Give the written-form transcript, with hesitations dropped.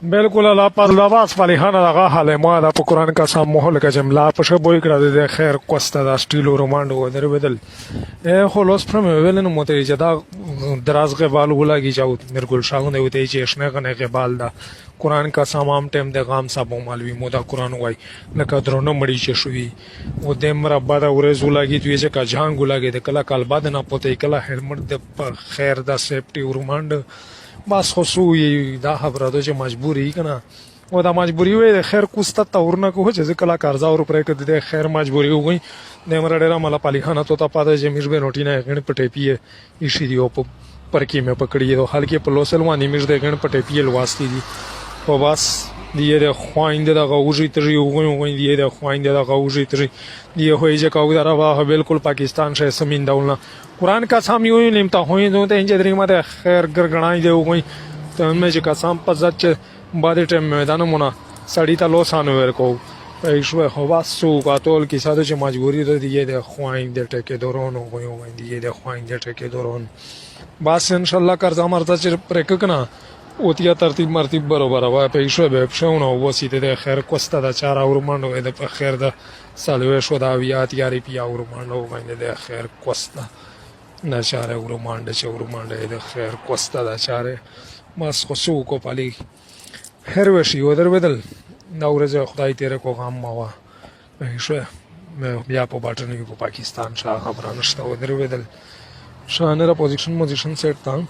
بالکل الله پاک لواس فالحانه دغه حاله ما د قرآن کا سم مهل کا جمله په شبوي کړه د خیر کوسته د سټیلو رومانډو ودر بدل خو لوس پرم ویلن موته چې دا دراز غبال ولاږي جاو مرګل شاغونه وته چې شنه غنه غبال دا قرآن کا سامام ټیم د غام صاحب مولوی مودا قرآن وای لکه درونه مړی چې شوی و د مربع د ورز ولاږي دوی چې کا جهان ولاږي د کلا کال بعد نه پته کلا هلمټ د خیر د سیفټي رومانډ بس خصوصي دا خبره ده چې مجبوری کنه او دا مجبوری وي خیر کوسته تورنه کو چې کلا قرضا او پر کده د خیر مجبوری وي نه مر ډیره مل پالی خانه تو ته پاده چې میش به روټی نه غن پټې پیه ایشي دی او پر کې مې پکړی دو حال کې په لوسل وانی میش د غن پټې پیه لواستی دي او بس دی د خويند د غوږی تری وګونی دی د خويند د غوږی تری دی هوی چې کاو دروا بالکل پاکستان شه سمین دولنا قرآن کا سام یو نیم ته هوی نو ته انجه درې ماته خیر ګرګړای دی وګوي ته مې چې قسم په ځات چې بعد ټیم میدان مونږه سړی ته لوسانو ورکو ایشو خو واسو قاتل کی ساده چې مجبوری ده دی د خويند د ټکه دورونو وګوي دی د خويند د ټکه دورون بس ان شاء الله قرض امرته چې پرک کنه او تیا ترتیب مرتیب برابر وای پیښو به پښونو وسیته د خیر کوسته د چار اور منډو د خیر د سالوي شو دا ویات یاري پیا اور منډو باندې د خیر کوسته نه چاره اور منډه چې اور منډه د خیر کوسته د چاره ماس خصو کو پالي هر وشي ودر بدل نورزه خدای تیرے کو غم ما پیښو بیا په باټنې په پاکستان شاه خبرانه شته ودر بدل شانه را پوزیشن سیټ تا